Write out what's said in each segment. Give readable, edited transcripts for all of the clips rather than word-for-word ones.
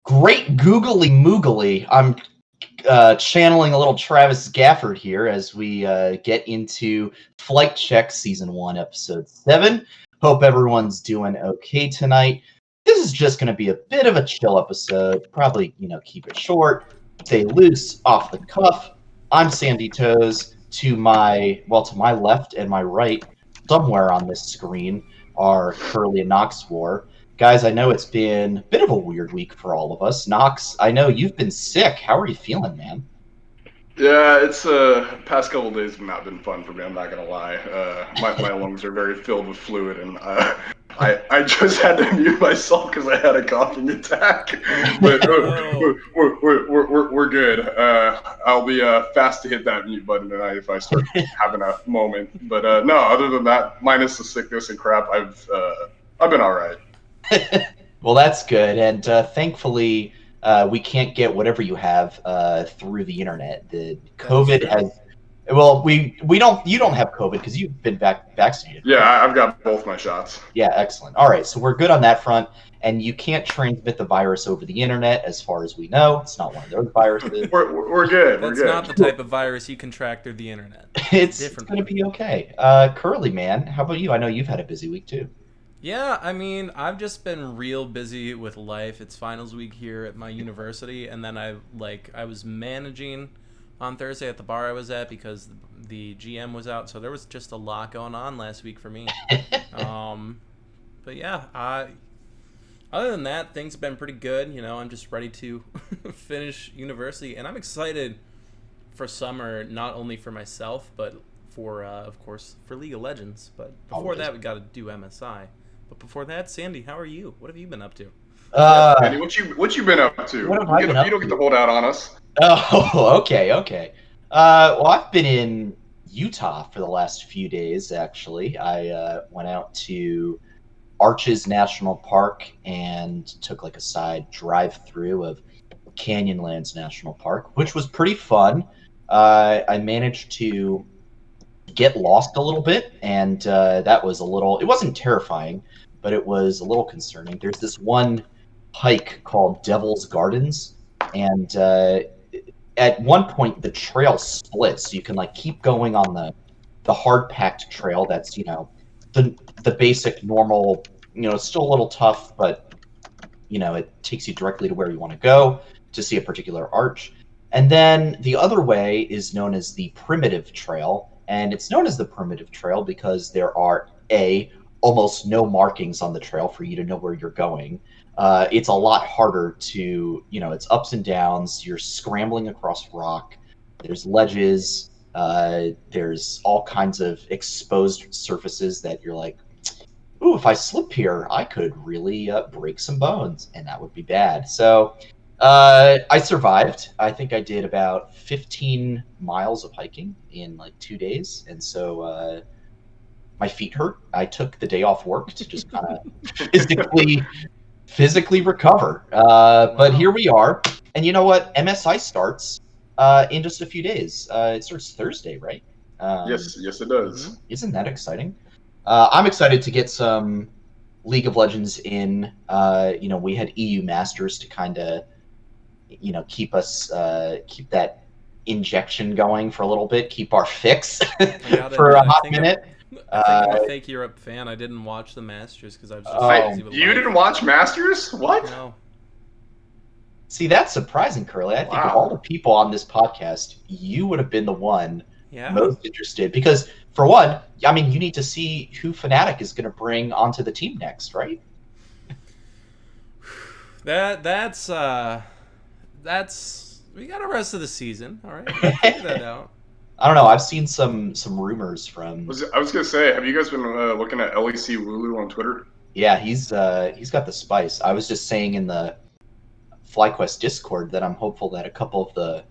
Great googly moogly. I'm channeling a little Travis Gafford here as we get into FlightCheck Season 1, Episode 7. Hope everyone's doing okay tonight. This is just going to be a bit of a chill episode. Probably, keep it short, stay loose, off the cuff. I'm Sandy Toes. To my left and my right, somewhere on this screen, are Curly and Knox War. Guys, I know it's been a bit of a weird week for all of us. Knox, I know you've been sick. How are you feeling, man? Yeah, it's past couple of days have not been fun for me. I'm not gonna lie. My lungs are very filled with fluid, and I just had to mute myself because I had a coughing attack. But we're good. I'll be fast to hit that mute button tonight if I start having a moment. But no, other than that, minus the sickness and crap, I've been all right. Well, that's good, and thankfully we can't get whatever you have through the internet. The COVID has. Well, we don't. You don't have COVID because you've been vaccinated. Yeah, I've got both my shots. Yeah, excellent. All right, so we're good on that front, and you can't transmit the virus over the internet, as far as we know. It's not one of those viruses. We're good. That's not the type of virus you contract through the internet. It's going to be okay. Curly, man, how about you? I know you've had a busy week too. Yeah, I mean, I've just been real busy with life. It's finals week here at my university, and then I was managing on Thursday at the bar I was at because the GM was out, so there was just a lot going on last week for me. But yeah, other than that, things have been pretty good. I'm just ready to finish university, and I'm excited for summer, not only for myself, but for, of course, for League of Legends. But before that, we got to do MSI. But before that, Sandy, how are you? What have you been up to? Sandy, what you been up to? You don't get to hold out on us. Oh, okay. Well, I've been in Utah for the last few days, actually. I went out to Arches National Park and took a side drive-through of Canyonlands National Park, which was pretty fun. I managed to get lost a little bit, and that was it wasn't terrifying, but it was a little concerning. There's this one hike called Devil's Gardens, and at one point the trail splits, so you can keep going on the hard packed trail that's the basic normal, it's still a little tough, but it takes you directly to where you want to go to see a particular arch. And then the other way is known as the primitive trail, and it's known as the primitive trail because there are almost no markings on the trail for you to know where you're going. It's a lot harder to, it's ups and downs. You're scrambling across rock. There's ledges. There's all kinds of exposed surfaces that you're like, ooh, if I slip here, I could really break some bones, and that would be bad. So I survived. I think I did about 15 miles of hiking in 2 days, and so my feet hurt. I took the day off work to just kind of physically recover. But here we are. And you know what? MSI starts in just a few days. It starts Thursday, right? Yes, it does. Isn't that exciting? I'm excited to get some League of Legends in. We had EU Masters to kind of, keep that injection going for a little bit, keep our fix for a hot minute. I'm a fake Europe fan. I didn't watch the Masters because I was just busy with life. You didn't watch Masters? What? No. See, that's surprising, Curly. I think of all the people on this podcast, you would have been the one most interested. Because, for one, I mean, you need to see who Fnatic is going to bring onto the team next, right? That's we got the rest of the season. All right, we'll figure that out. I don't know. I've seen some rumors from. I was gonna say, have you guys been looking at LEC Lulu on Twitter? Yeah, he's got the spice. I was just saying in the FlyQuest Discord that I'm hopeful that a couple of the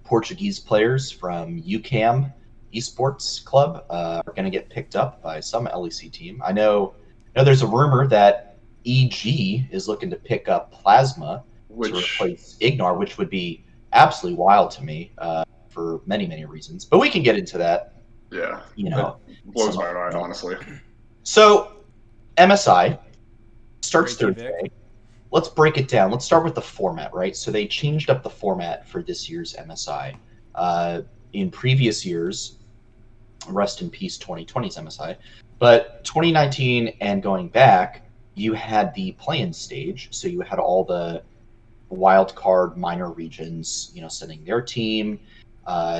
Portuguese players from UCAM Esports Club are going to get picked up by some LEC team. I know there's a rumor that EG is looking to pick up Plasma to replace Ignore, which would be absolutely wild to me. For many, many reasons. But we can get into that. Yeah. Blows my mind, honestly. So, MSI starts Thursday. let's break it down. Let's start with the format, right? So they changed up the format for this year's MSI. In previous years, rest in peace 2020's MSI, but 2019 and going back, you had the play-in stage. So you had all the wild card minor regions, sending their team.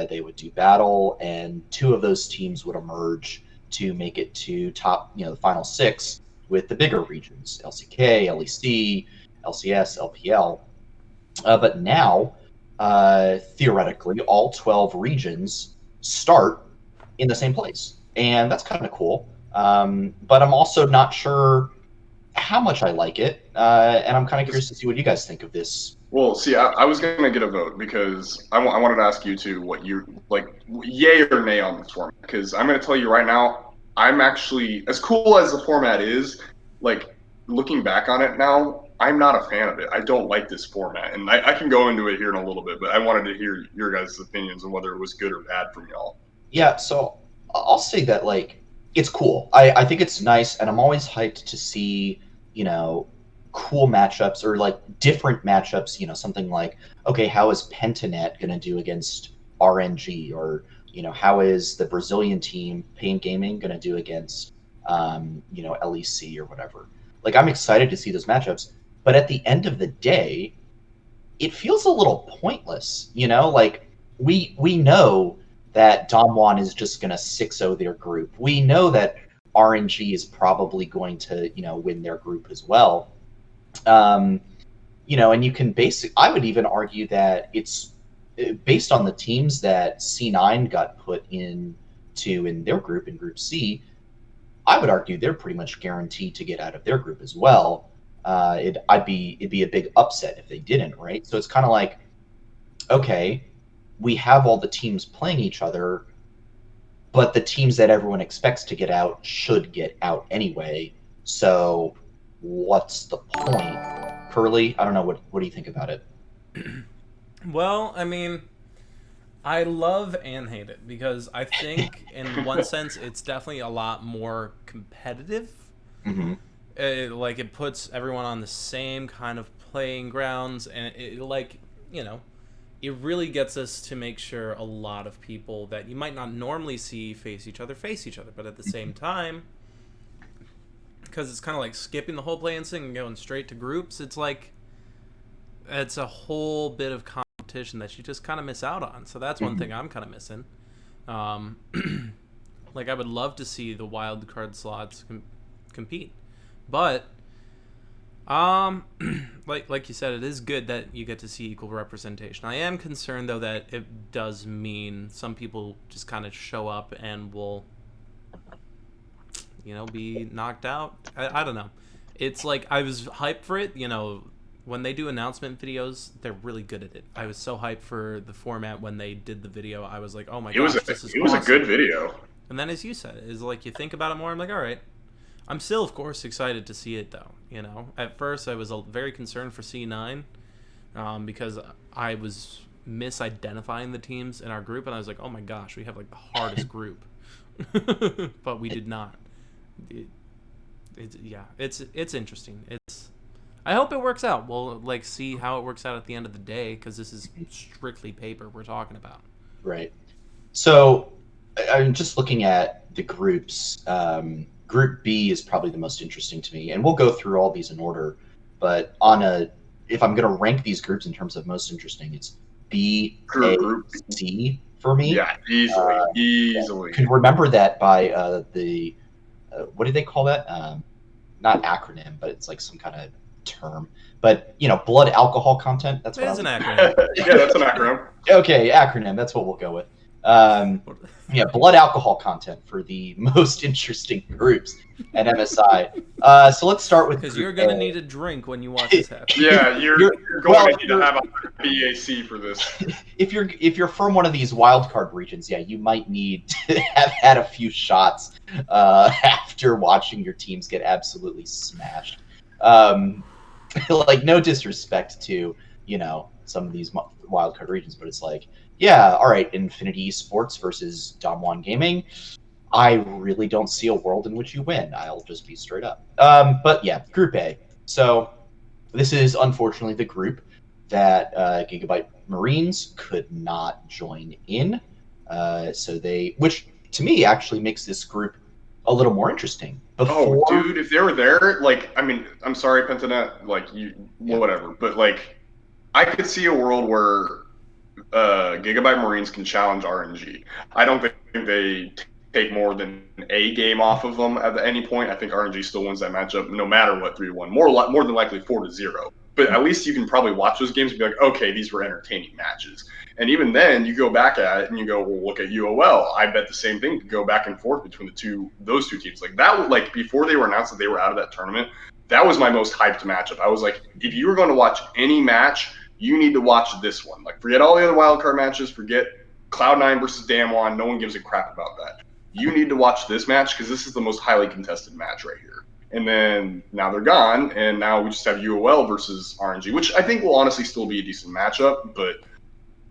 They would do battle, and two of those teams would emerge to make it to top, the final six with the bigger regions: LCK, LEC, LCS, LPL. But now, theoretically, all 12 regions start in the same place, and that's kind of cool. But I'm also not sure how much I like it, and I'm kind of curious to see what you guys think of this. Well, see, I was going to get a vote because I wanted to ask you two what you like, yay or nay on this format. Because I'm going to tell you right now, I'm actually, as cool as the format is, like, looking back on it now, I'm not a fan of it. I don't like this format. And I can go into it here in a little bit, but I wanted to hear your guys' opinions on whether it was good or bad from y'all. Yeah, so I'll say that, like, it's cool. I think it's nice, and I'm always hyped to see, cool matchups or, like, different matchups, something like, okay, how is Pentanet going to do against RNG? Or, how is the Brazilian team, Pain Gaming, going to do against, LEC or whatever? Like, I'm excited to see those matchups, but at the end of the day, it feels a little pointless, Like, we know that Damwon is just going to 6-0 their group. We know that RNG is probably going to, win their group as well. And you can I would even argue that it's based on the teams that C9 got put into in their group, in Group C. I would argue they're pretty much guaranteed to get out of their group as well. It'd be a big upset if they didn't, right? So it's kind of like, okay, we have all the teams playing each other, but the teams that everyone expects to get out should get out anyway. So what's the point? Curly, I don't know. What do you think about it? Well, I mean, I love and hate it because I think in one sense it's definitely a lot more competitive. Mm-hmm. It puts everyone on the same kind of playing grounds, and it really gets us to make sure a lot of people that you might not normally see face each other. But at the same time, because it's kind of like skipping the whole play-in thing and going straight to groups, it's like it's a whole bit of competition that you just kind of miss out on. So that's one thing I'm kind of missing. Like, I would love to see the wild card slots compete, but like you said, it is good that you get to see equal representation. I am concerned, though, that it does mean some people just kind of show up and will, be knocked out. I don't know. It's like, I was hyped for it. When they do announcement videos, they're really good at it. I was so hyped for the format when they did the video. I was like, oh my gosh, this is awesome. It was a good video. And then, as you said, is like, you think about it more, I'm like, all right. I'm still, of course, excited to see it, though. At first I was very concerned for C9 because I was misidentifying the teams in our group, and I was like, oh my gosh, we have like the hardest group. But we did not. It's interesting. I hope it works out. We'll see how it works out at the end of the day, because this is strictly paper we're talking about. Right. So I'm just looking at the groups. Group B is probably the most interesting to me, and we'll go through all these in order. But if I'm going to rank these groups in terms of most interesting, it's B, A, C for me. Yeah, easily. You can remember that by the what do they call that? Not acronym, but it's like some kind of term. But blood alcohol content. That's what it is an acronym. Yeah, that's an acronym. Okay, acronym. That's what we'll go with. Blood alcohol content for the most interesting groups at MSI. So let's start with, because you're gonna need a drink when you watch this happen. Yeah, you're going to need to have a BAC for this. If you're from one of these wildcard regions, yeah, you might need to have had a few shots after watching your teams get absolutely smashed. Like, no disrespect to some of these wildcard regions, but it's like, yeah, all right, Infinity Esports versus Damwon Gaming. I really don't see a world in which you win. I'll just be straight up. But yeah, Group A. So this is unfortunately the group that Gigabyte Marines could not join in. Which to me actually makes this group a little more interesting. Oh, Before, dude, if they were there, like, I mean, I'm sorry, Pentanet, like, whatever, but like, I could see a world where Gigabyte Marines can challenge RNG. I don't think they take more than a game off of them at any point. I think RNG still wins that matchup no matter what 3-1. More than likely 4-0. But at least you can probably watch those games and be like, okay, these were entertaining matches. And even then, you go back at it and you go, well, look at UOL. I bet the same thing could go back and forth between those two teams. Like that, like before they were announced that they were out of that tournament, that was my most hyped matchup. I was like, if you were going to watch any match, you need to watch this one. Like, forget all the other wildcard matches. Forget Cloud9 versus Damwon. No one gives a crap about that. You need to watch this match because this is the most highly contested match right here. And then now they're gone, and now we just have UOL versus RNG, which I think will honestly still be a decent matchup, but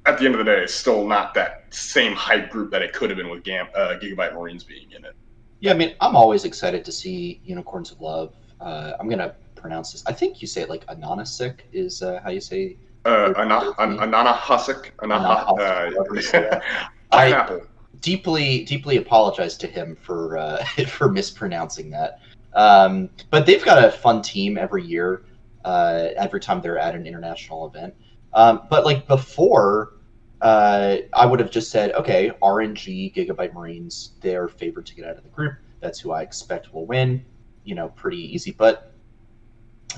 at the end of the day, it's still not that same hype group that it could have been with Gigabyte Marines being in it. Yeah, I mean, I'm always excited to see Unicorns of Love. I'm going to pronounce this. I think you say it like Anonasik is how you say Anana Husik. Pineapple. I deeply apologize to him for for mispronouncing that. But they've got a fun team every year, every time they're at an international event. But like before, I would have just said, okay, RNG, Gigabyte Marines, they're favored to get out of the group. That's who I expect will win. Pretty easy. But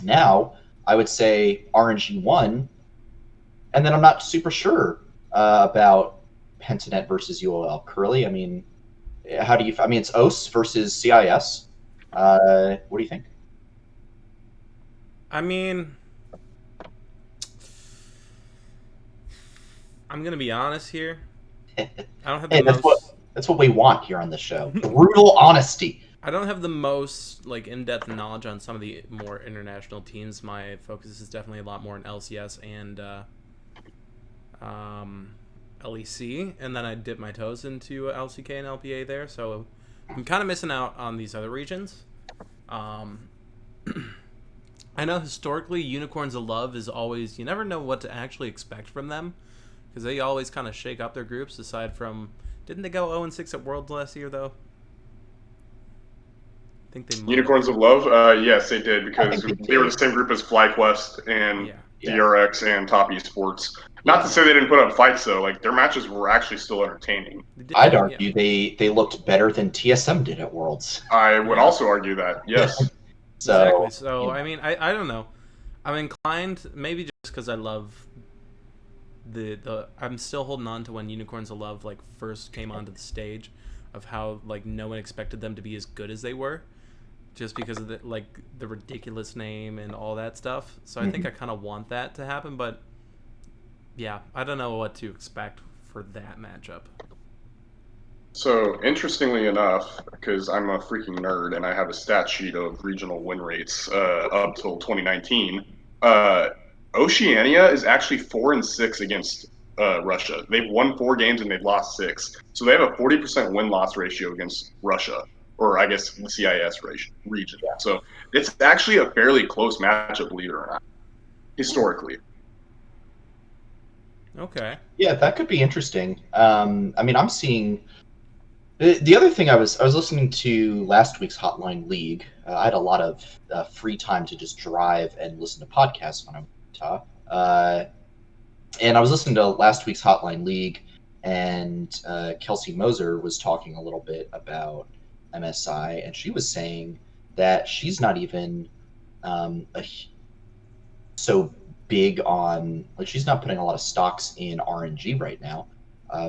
now I would say RNG won, and then I'm not super sure about Pentanet versus UOL. Curly, I mean, how do you? I mean, it's OS versus CIS. What do you think? I mean, I'm gonna be honest here. I don't have the that's what we want here on the show. Brutal honesty. I don't have the most like in-depth knowledge on some of the more international teams. My focus is definitely a lot more on LCS and LEC, and then I dip my toes into LCK and LPA there. So I'm kind of missing out on these other regions. I know historically Unicorns of Love is always, you never know what to actually expect from them because they always kind of shake up their groups. Aside from, didn't they go 0-6 at Worlds last year though? I think they might. Unicorns of Love, yes, they did because they were the same group as FlyQuest and DRX and Top Esports. Not to say they didn't put up fights though; like their matches were actually still entertaining. I'd argue they looked better than TSM did at Worlds. I would also argue that, yes. Exactly. So I mean, I don't know. I'm inclined maybe just because I love the I'm still holding on to when Unicorns of Love like first came onto the stage, of how like no one expected them to be as good as they were, just because of the ridiculous name and all that stuff. So I think I kind of want that to happen, but yeah, I don't know what to expect for that matchup. So interestingly enough, because I'm a freaking nerd and I have a stat sheet of regional win rates up till 2019, Oceania is actually 4-6 against Russia. They've won 4 games and they've lost 6, so they have a 40% win-loss ratio against Russia, or I guess the CIS region. So it's actually a fairly close matchup, believe it or not, historically. Okay. Yeah, that could be interesting. I mean, I'm seeing the other thing. I was listening to last week's Hotline League. I had a lot of free time to just drive and listen to podcasts when I'm in Utah. And I was listening to last week's Hotline League, and Kelsey Moser was talking a little bit about MSI, and she was saying that she's not even so big on, like, she's not putting a lot of stocks in RNG right now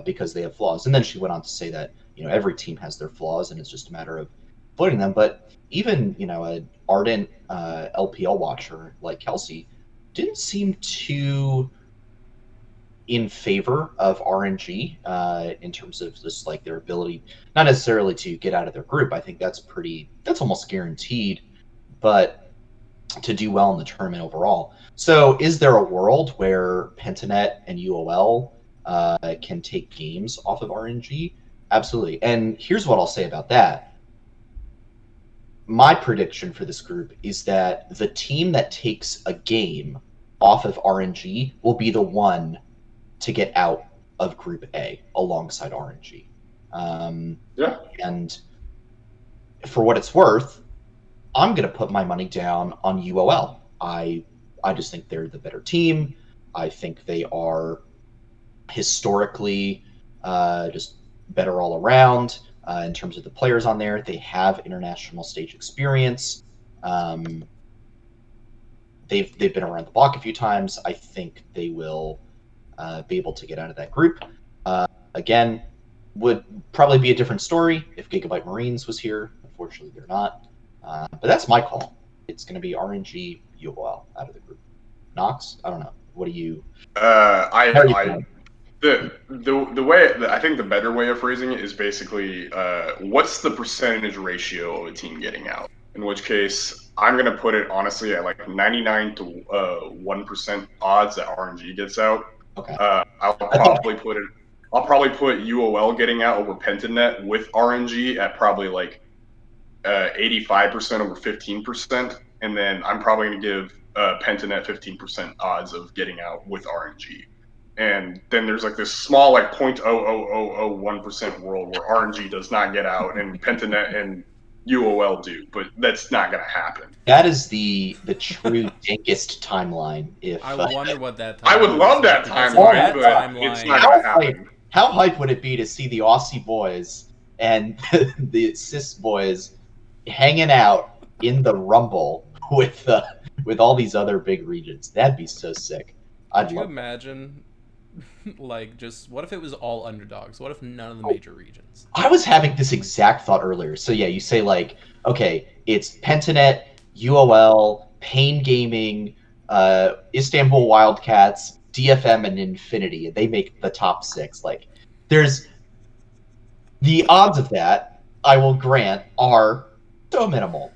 because they have flaws. And then she went on to say that every team has their flaws and it's just a matter of exploiting them. But even an ardent LPL watcher like Kelsey didn't seem too in favor of RNG in terms of just like their ability, not necessarily to get out of their group. I think that's almost guaranteed, but to do well in the tournament overall. So is there a world where Pentanet and UOL can take games off of RNG? Absolutely. And here's what I'll say about that. my prediction for this group is that the team that takes a game off of RNG will be the one to get out of Group A alongside RNG. Yeah. And for what it's worth, I'm going to put my money down on UOL. I just think they're the better team. I think they are historically just better all around in terms of the players on there. They have international stage experience. They've been around the block a few times. I think they will be able to get out of that group. Again, would probably be a different story if Gigabyte Marines was here. Unfortunately, they're not. But that's my call. It's going to be RNG UOL out of the group. Knox, I don't know. What do you? The way I think the better way of phrasing it is basically what's the percentage ratio of a team getting out? In which case, I'm gonna put it honestly at like 99 to 1% odds that RNG gets out. Okay. I'll probably put UOL getting out over Pentanet with RNG at probably like 85% over 15%, and then I'm probably gonna give Pentanet 15% odds of getting out with RNG. And then there's like this small like 0.00001% world where RNG does not get out and Pentanet and UOL do, but that's not going to happen. That is the true dankest timeline. If I wonder what that timeline I would love that timeline, but it's not going to happen. How hype would it be to see the Aussie boys and the cis boys hanging out in the Rumble with all these other big regions? That'd be so sick. Could you imagine? Like, just what if it was all underdogs? What if none of the major regions? I was having this exact thought earlier. So yeah, you say like, okay, it's Pentanet, UOL, Pain Gaming, Istanbul Wildcats, DFM, and Infinity. They make the top 6. Like, there's the odds of that, I will grant, are so minimal.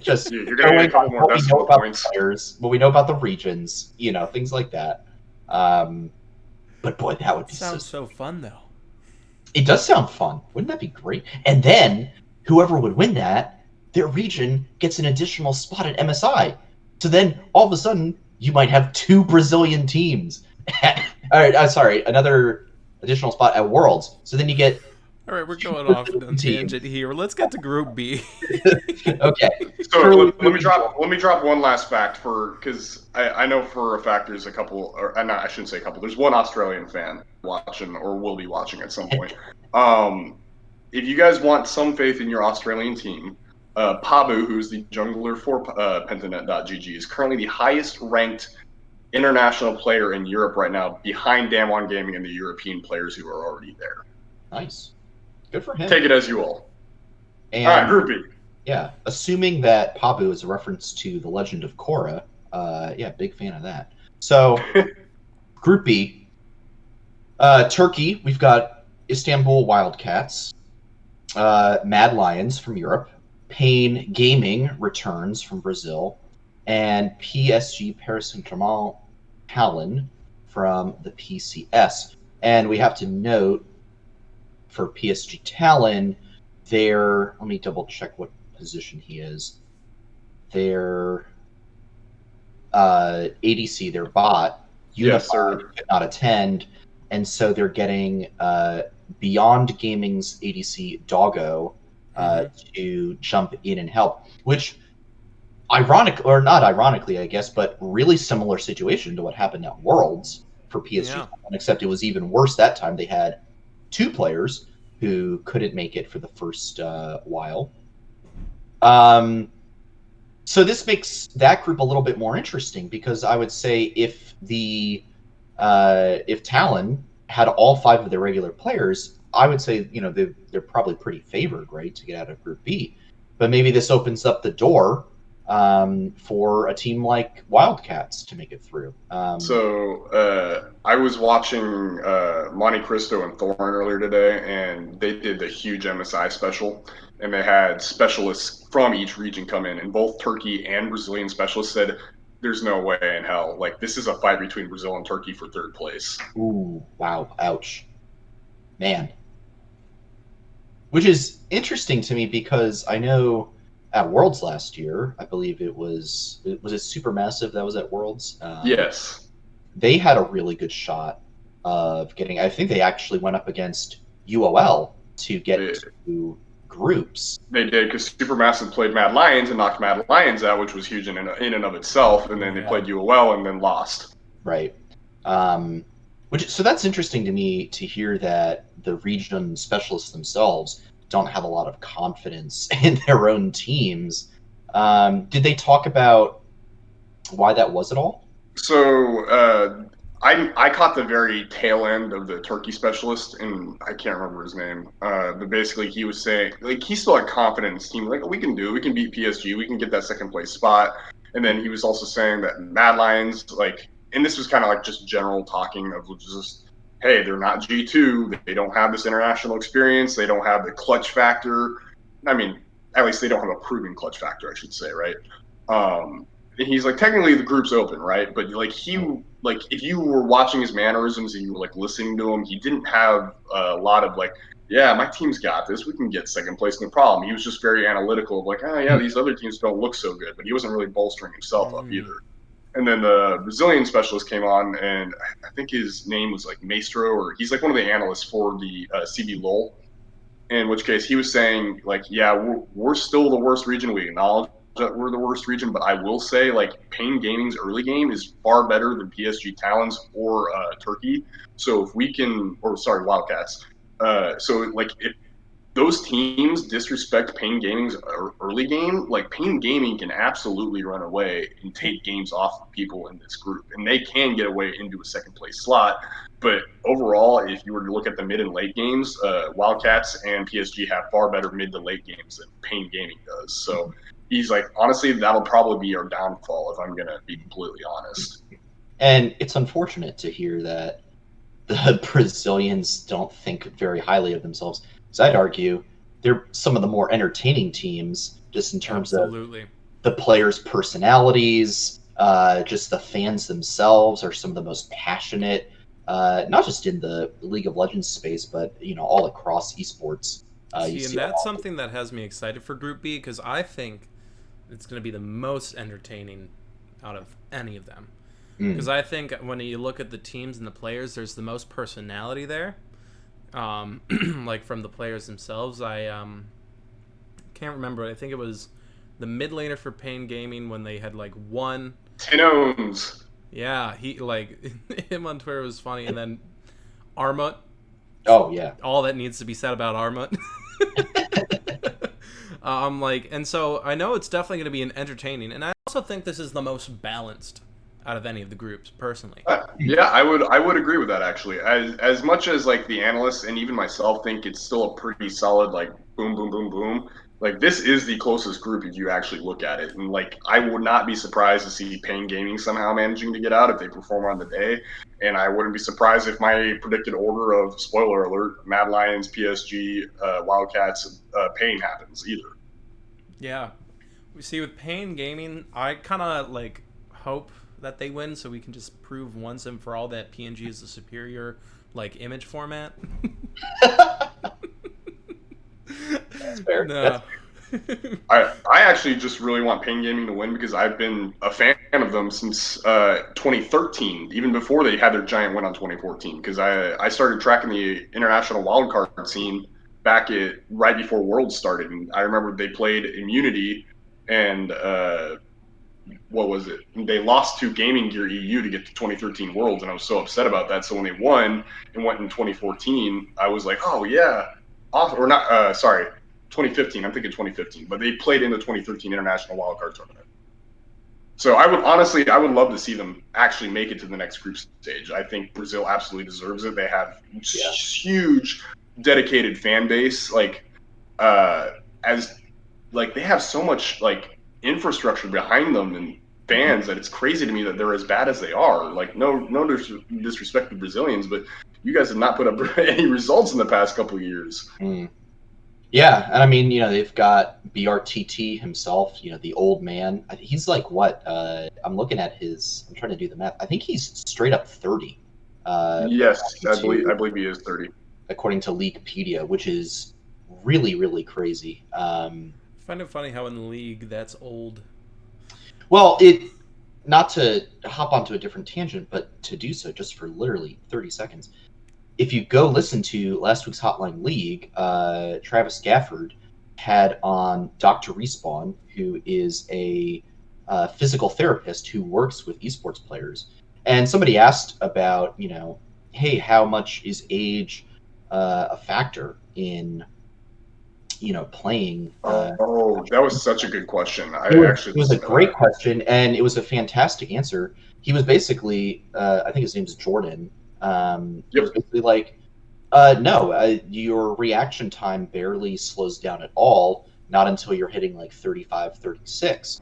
Just you're gonna get a couple more decimal points. What we know about the regions, things like that. But boy, that would be sounds so fun, though. It does sound fun. Wouldn't that be great? And then whoever would win that, their region gets an additional spot at MSI. So then all of a sudden you might have 2 Brazilian teams. All right, sorry, another additional spot at Worlds. So then you get. All right, we're going off on tangent here. Let's get to Group B. Okay. So let me drop one last fact because I know for a fact there's a couple, or I shouldn't say a couple. There's one Australian fan watching or will be watching at some point. If you guys want some faith in your Australian team, Pabu, who's the jungler for Pentanet.gg, is currently the highest ranked international player in Europe right now, behind Damwon Gaming and the European players who are already there. Nice. Good for him. Take it as you will. And, all right, Group B. Yeah, assuming that Pabu is a reference to the Legend of Korra, yeah, big fan of that. So, Group B, Turkey, we've got Istanbul Wildcats, Mad Lions from Europe, Pain Gaming returns from Brazil, and PSG Paris Saint-Germain Talon from the PCS. And we have to note, for PSG Talon, let me double check what position he is. Their ADC, their bot, Unified, could not attend, and so they're getting Beyond Gaming's ADC Doggo to jump in and help, which not ironically, I guess, but really similar situation to what happened at Worlds for PSG Talon, except it was even worse that time. They had 2 players who couldn't make it for the first while. So this makes that group a little bit more interesting, because I would say if Talon had all 5 of their regular players, I would say they're probably pretty favored, right, to get out of Group B. But maybe this opens up the door for a team like Wildcats to make it through. So I was watching Monte Cristo and Thorn earlier today, and they did the huge MSI special, and they had specialists from each region come in, and both Turkey and Brazilian specialists said, there's no way in hell. Like, this is a fight between Brazil and Turkey for 3rd place. Ooh, wow, ouch. Man. Which is interesting to me, because I know at Worlds last year. I believe it was it Supermassive that was at Worlds. Yes, They had a really good shot of getting. I think they actually went up against UOL to they, get to groups. they did because Supermassive played Mad Lions and knocked Mad Lions out, which was huge in and of itself. And then they Yeah. played UOL and then lost. Right. Which so that's interesting to me to hear that the region specialists themselves don't have a lot of confidence in their own teams. Did they talk about why that was at all? So I caught the very tail end of the turkey specialist, and I can't remember his name. But basically, he was saying like he still had confidence in his team. Like we can do, we can beat PSG, we can get that second place spot. And then he was also saying that Mad Lions, like, and this was kind of like just general talking of just, hey, they're not G2, they don't have this international experience, they don't have the clutch factor. I mean, at least they don't have a proven clutch factor, I should say, right? And he's like, technically the group's open, right? But like like if you were watching his mannerisms and you were like listening to him, he didn't have a lot of like, yeah, my team's got this. We can get second place, no problem. He was just very analytical of like, oh yeah, these other teams don't look so good, but he wasn't really bolstering himself up either. And then the Brazilian specialist came on, and I think his name was like Maestro, or he's like one of the analysts for the CB LOL. In which case, he was saying like, yeah, we're still the worst region. We acknowledge that we're the worst region, but I will say like Pain Gaming's early game is far better than PSG Talons or Turkey. So if we can, or sorry, Wildcats. So like if those teams disrespect Pain Gaming's early game, like Pain Gaming can absolutely run away and take games off of people in this group, and they can get away into a second place slot. But overall, if you were to look at the mid and late games, Wildcats and PSG have far better mid to late games than Pain Gaming does. So he's like, honestly, that'll probably be our downfall if I'm going to be completely honest. And it's unfortunate to hear that the Brazilians don't think very highly of themselves. Because I'd argue they're some of the more entertaining teams, just in terms Absolutely. of the players' personalities, just the fans themselves are some of the most passionate, not just in the League of Legends space, but all across esports. You See, and see a that's lot. something that has me excited for Group B because I think it's going to be the most entertaining out of any of them. Because I think when you look at the teams and the players, there's the most personality there. Like from the players themselves, I can't remember. I think it was the mid laner for Pain Gaming when they had like one. Tinones. Yeah, he like him on Twitter was funny, and then Armut. Oh yeah. All that needs to be said about Armut. And so I know it's definitely going to be an entertaining, and I also think this is the most balanced out of any of the groups, personally. Yeah, I would agree with that actually. As much as like the analysts and even myself think it's still a pretty solid like boom boom boom boom. Like this is the closest group if you actually look at it, and like I would not be surprised to see Pain Gaming somehow managing to get out if they perform on the day, and I wouldn't be surprised if my predicted order of spoiler alert Mad Lions, PSG, Wildcats, Pain happens either. Yeah. We see with Pain Gaming, I kind of like hope that they win so we can just prove once and for all that PNG is the superior like image format. That's fair. No. I actually just really want Pain Gaming to win because I've been a fan of them since 2013, even before they had their giant win on 2014. Because I started tracking the international wildcard scene back right before Worlds started, and I remember they played Immunity, and what was it? They lost to Gaming Gear EU to get to 2013 Worlds, and I was so upset about that. So when they won and went in 2014, I was like, oh yeah, or not? Sorry. 2015. I'm thinking 2015, but they played in the 2013 International Wildcard Tournament. So I would love to see them actually make it to the next group stage. I think Brazil absolutely deserves it. They have huge, dedicated fan base. Like, as like they have so much like infrastructure behind them and fans that it's crazy to me that they're as bad as they are. Like, no disrespect to Brazilians, but you guys have not put up any results in the past couple of years. Yeah, and I mean, they've got BRTT himself, the old man. He's like what? I'm looking at I'm trying to do the math. I think he's straight up 30. Yes, I believe he is 30. According to Leaguepedia, which is really, really crazy. find it funny how in the league that's old. Well, not to hop onto a different tangent, but to do so just for literally 30 seconds. If you go listen to last week's Hotline League, Travis Gafford had on Dr. Respawn, who is a physical therapist who works with esports players. And somebody asked about, hey, how much is age a factor in, playing? That was such a good question. It I was, actually it was a listened to great that. question, and it was a fantastic answer. He was basically, I think his name's Jordan. He was Yep. basically like, no, your reaction time barely slows down at all, not until you're hitting like 35, 36.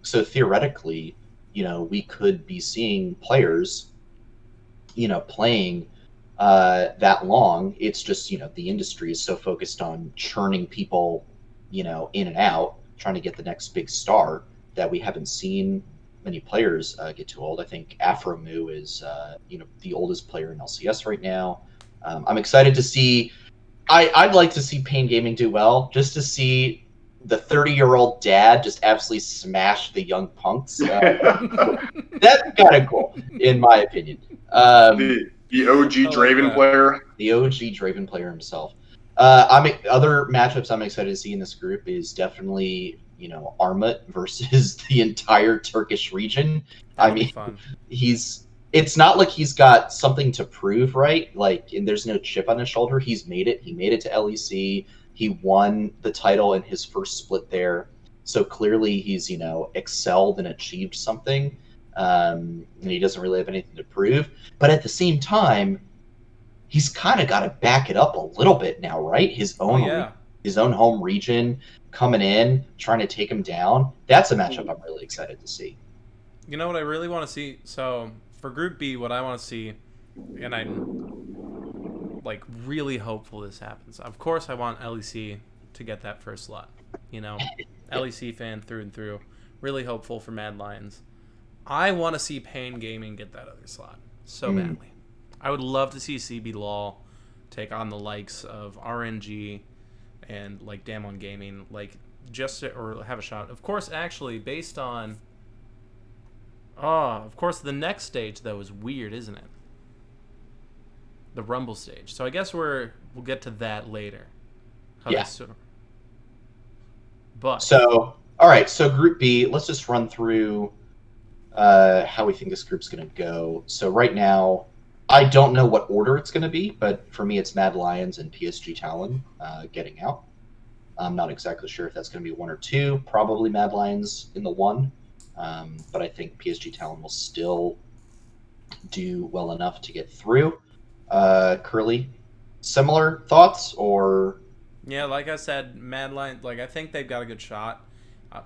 So theoretically, we could be seeing players, playing that long. It's just, the industry is so focused on churning people, in and out, trying to get the next big star that we haven't seen many players get too old. I think Afromu is, the oldest player in LCS right now. I'm excited to see. I'd like to see Pain Gaming do well, just to see the 30-year-old dad just absolutely smash the young punks. That's kind of cool, in my opinion. The OG I like Draven that. player. The OG Draven player himself. Other matchups I'm excited to see in this group is definitely Armut versus the entire Turkish region. That'll be fun. It's not like he's got something to prove, right? Like, and there's no chip on his shoulder. He's made it. He made it to LEC. He won the title in his first split there. So clearly he's, excelled and achieved something. And he doesn't really have anything to prove. But at the same time, he's kind of got to back it up a little bit now, right? His own home region coming in, trying to take him down. That's a matchup I'm really excited to see. You know what I really want to see? So for Group B, what I want to see, and I'm like really hopeful this happens. Of course, I want LEC to get that first slot. LEC fan through and through. Really hopeful for Mad Lions. I want to see Pain Gaming get that other slot so badly. I would love to see CB Law take on the likes of RNG and like Damon Gaming, or have a shot. Of course, actually, based on. Of course, the next stage though is weird, isn't it? The Rumble stage. So I guess we'll get to that later. So, all right. So Group B, let's just run through how we think this group's going to go. So right now, I don't know what order it's going to be, but for me, it's Mad Lions and PSG Talon getting out. I'm not exactly sure if that's going to be 1 or 2. Probably Mad Lions in the 1. But I think PSG Talon will still do well enough to get through. Curly, similar thoughts or? Yeah, like I said, Mad Lions. I think they've got a good shot, a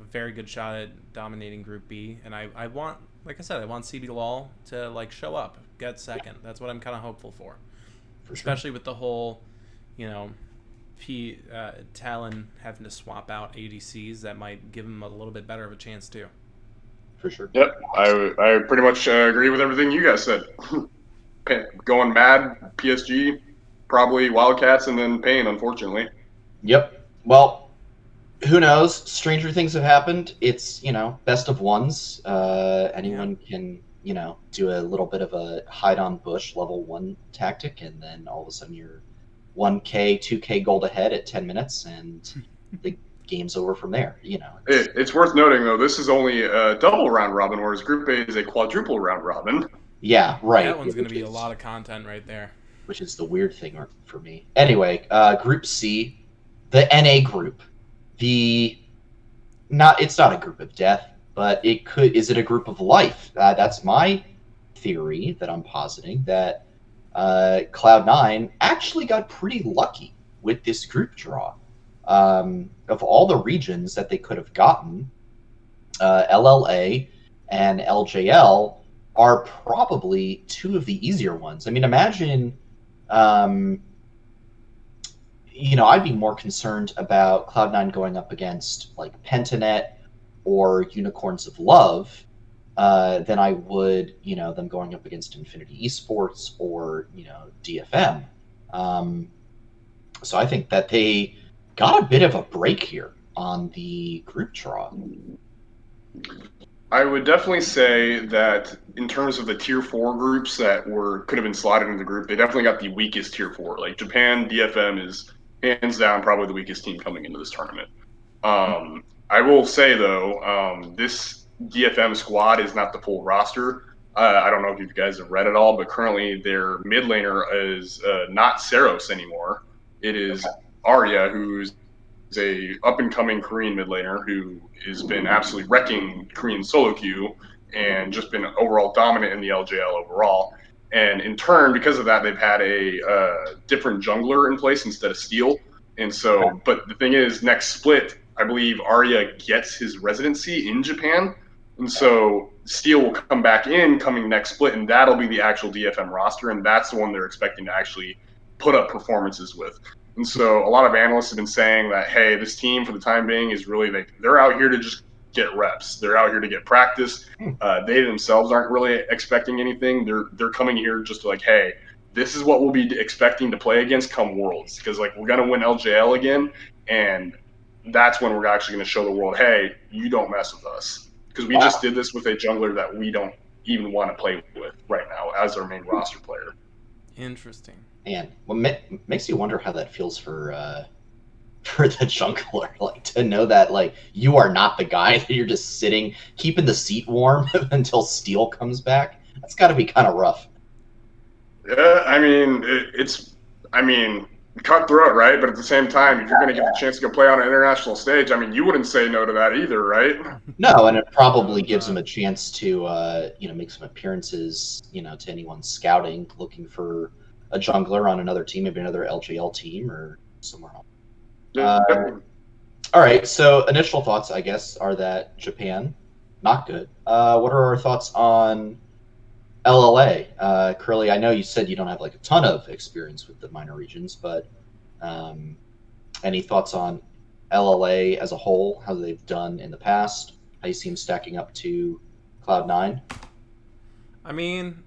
very good shot at dominating Group B. And I want, like I said, I want CB Law to show up, get second. That's what I'm kind of hopeful for, especially with the whole, Talon having to swap out ADCs. That might give him a little bit better of a chance too. For sure. Yep, I pretty much agree with everything you guys said. Going Mad, PSG, probably Wildcats, and then Pain, unfortunately. Yep. Well, who knows? Stranger things have happened. It's, best of ones. Anyone can, do a little bit of a hide on bush level 1 tactic, and then all of a sudden you're 1K, 2K gold ahead at 10 minutes, and the game's over from there. It's worth noting, though, this is only a double round robin, whereas Group A is a quadruple round robin. Yeah, right. That one's going to be a lot of content right there. Which is the weird thing for me. Anyway, Group C, the NA group. It's not a group of death, but is it a group of life? That's my theory that I'm positing, that Cloud9 actually got pretty lucky with this group draw. Of all the regions that they could have gotten, LLA and LJL are probably 2 of the easier ones. I mean, imagine, I'd be more concerned about Cloud9 going up against Pentanet or Unicorns of Love than I would, them going up against Infinity Esports or, DFM. So I think that they got a bit of a break here on the group draw. I would definitely say that in terms of the tier 4 groups that could have been slotted into the group, they definitely got the weakest tier 4. Like Japan, DFM is hands down probably the weakest team coming into this tournament. I will say though, this DFM squad is not the full roster. I don't know if you guys have read it all, but currently their mid laner is not Saros anymore. It is Arya, who's a up and coming Korean mid laner who has been absolutely wrecking Korean solo queue and just been overall dominant in the LJL overall. And in turn, because of that, they've had a different jungler in place instead of Steel. And so, but the thing is, next split, I believe Arya gets his residency in Japan. And so Steel will come back in coming next split, and that'll be the actual DFM roster. And that's the one they're expecting to actually put up performances with. And so a lot of analysts have been saying that, hey, this team for the time being is really, they're out here to just get reps. They're out here to get practice. They themselves aren't really expecting anything. They're coming here just to like, hey, this is what we'll be expecting to play against come Worlds. Because like we're going to win LJL again, and that's when we're actually going to show the world, hey, you don't mess with us. Because we just did this with a jungler that we don't even want to play with right now as our main roster player. Interesting. Man, makes you wonder how that feels for the jungler, like to know that like you are not the guy, that you're just sitting, keeping the seat warm until Steel comes back. That's got to be kind of rough. Yeah, I mean, it's cutthroat, right? But at the same time, if you're going to get the chance to go play on an international stage, I mean, you wouldn't say no to that either, right? No, and it probably gives him a chance to make some appearances, to anyone scouting, looking for a jungler on another team, maybe another LJL team or somewhere else. All right, so initial thoughts, I guess, are that Japan, not good. What are our thoughts on LLA? Curly, I know you said you don't have like a ton of experience with the minor regions, but any thoughts on LLA as a whole, how they've done in the past, how you see them stacking up to Cloud9? I mean,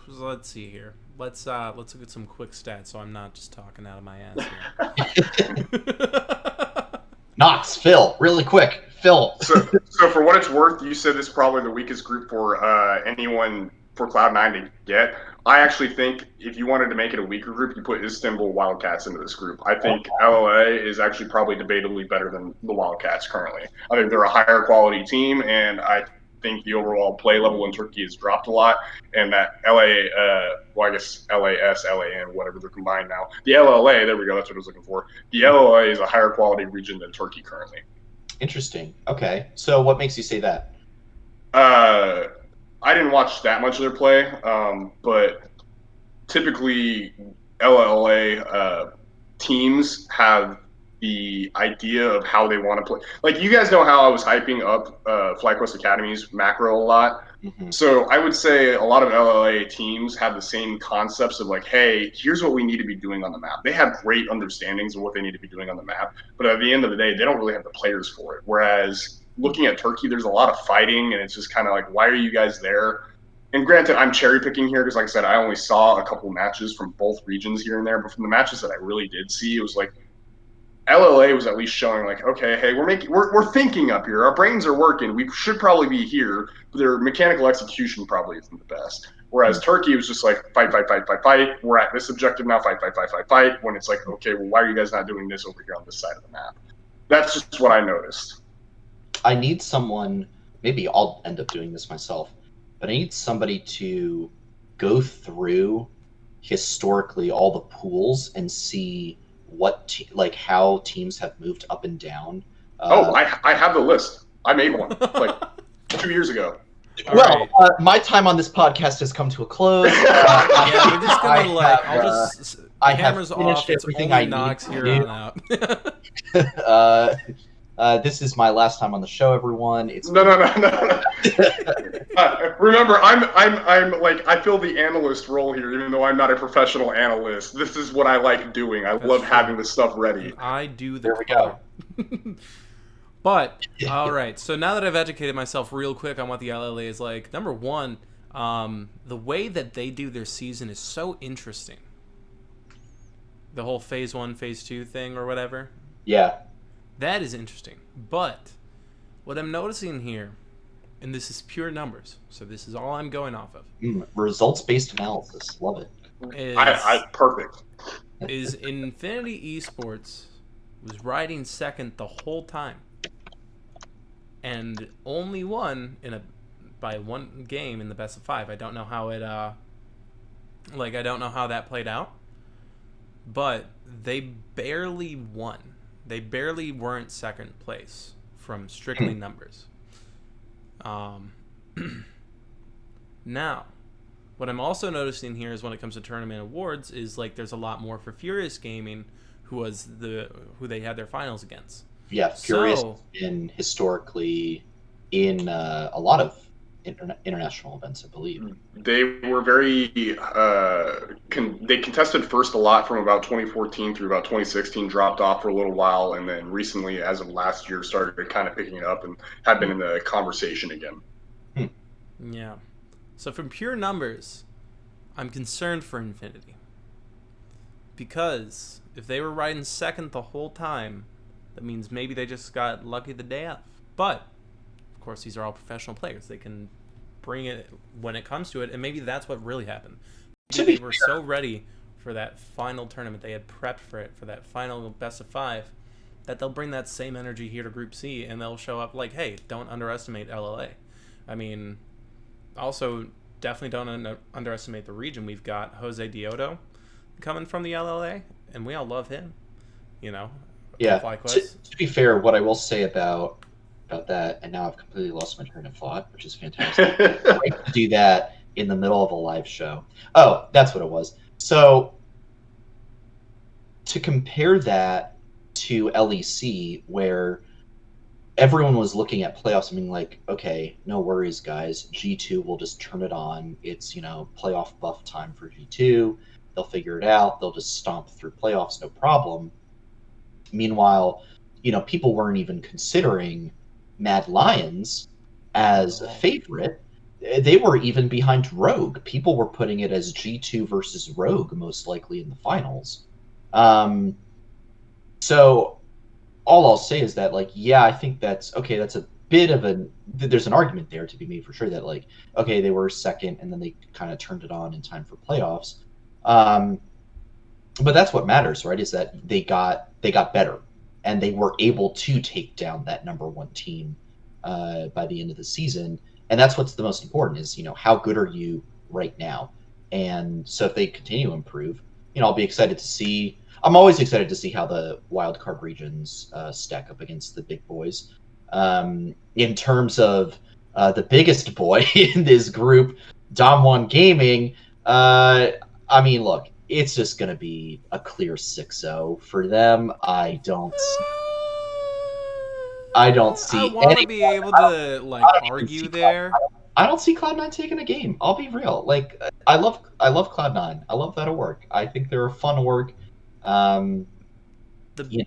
let's see here. Let's look at some quick stats so I'm not just talking out of my ass here. Knox, Phil, really quick. Phil. So for what it's worth, you said this is probably the weakest group for anyone for Cloud9 to get. I actually think if you wanted to make it a weaker group, you put Istanbul Wildcats into this group. I think LLA is actually probably debatably better than the Wildcats currently. I think they're a higher quality team, and I think the overall play level in Turkey has dropped a lot, and that I guess LAS, LAN, whatever they're combined now. The LLA, there we go, that's what I was looking for. The LLA is a higher quality region than Turkey currently. Interesting. Okay, so what makes you say that? I didn't watch that much of their play, but typically LLA teams have the idea of how they want to play. Like, you guys know how I was hyping up FlightQuest Academy's macro a lot. Mm-hmm. So I would say a lot of LLA teams have the same concepts of like, hey, here's what we need to be doing on the map. They have great understandings of what they need to be doing on the map, but at the end of the day, they don't really have the players for it. Whereas looking at Turkey, there's a lot of fighting, and it's just kind of like, why are you guys there? And granted, I'm cherry picking here because, like I said, I only saw a couple matches from both regions here and there. But from the matches that I really did see, it was like LLA was at least showing like, okay, hey, we're thinking up here. Our brains are working. We should probably be here, but their mechanical execution probably isn't the best. Whereas Turkey was just like fight. We're at this objective now. Fight. When it's like, okay, well, why are you guys not doing this over here on this side of the map? That's just what I noticed. I need someone. Maybe I'll end up doing this myself. But I need somebody to go through historically all the pools and see how teams have moved up and down. I have the list. I made one like 2 years ago. My time on this podcast has come to a close. Yeah, we're just gonna I cameras have finished off. It's everything only I Knox need here to on out. This is my last time on the show, everyone. No. Remember, I'm like, I fill the analyst role here, even though I'm not a professional analyst. This is what I like doing. I love having this stuff ready. And I do the. There we go. But all right, so now that I've educated myself real quick on what the LLA is like, number one, the way that they do their season is so interesting. The whole phase 1, phase 2 thing or whatever. Yeah. That is interesting. But what I'm noticing here, and this is pure numbers, so this is all I'm going off of, Results-based analysis. Love it. Perfect. is Infinity Esports was riding second the whole time, and only won by one game in the best of 5. I don't know how it I don't know how that played out, but they barely won. They barely weren't second place from strictly numbers. Now, what I'm also noticing here is when it comes to tournament awards is like there's a lot more for Furious Gaming, who they had their finals against. Yeah, Furious has been historically in a lot of international events, I believe. They were very they contested first a lot from about 2014 through about 2016, dropped off for a little while, and then recently, as of last year, started kind of picking it up and have been in the conversation again. Yeah. So from pure numbers, I'm concerned for Infinity. Because if they were riding second the whole time, that means maybe they just got lucky the day of. But, of course, these are all professional players. They can bring it when it comes to it, and maybe that's what really happened. Maybe they were so ready for that final tournament. They had prepped for it, for that final best of 5, that they'll bring that same energy here to Group C, and they'll show up like, hey, don't underestimate LLA. I mean, also, definitely don't underestimate the region. We've got Jose Dioto coming from the LLA, and we all love him, you know. Yeah, to be fair, what I will say about that, and now I've completely lost my train of thought, which is fantastic. I like to do that in the middle of a live show. Oh, that's what it was. So, to compare that to LEC, where everyone was looking at playoffs and being like, okay, no worries, guys. G2 will just turn it on. It's, playoff buff time for G2. They'll figure it out. They'll just stomp through playoffs, no problem. Meanwhile, people weren't even considering Mad Lions as a favorite. They were even behind Rogue. People were putting it as G2 versus Rogue, most likely in the finals. So all I'll say is that, I think that's okay. That's a bit of there's an argument there to be made for sure that, okay, they were second and then they kind of turned it on in time for playoffs. But that's what matters, right? Is that they got better and they were able to take down that number 1 team by the end of the season. And that's what's the most important is, how good are you right now? And so if they continue to improve, I'll be excited to see. I'm always excited to see how the wildcard regions stack up against the big boys. In terms of the biggest boy in this group, Dom1 Gaming, look, it's just going to be a clear 6-0 for them. I don't see. I want to be able to argue there. I don't see Cloud9 taking a game. I'll be real. I love Cloud9. I love that org. I think they're a fun org. The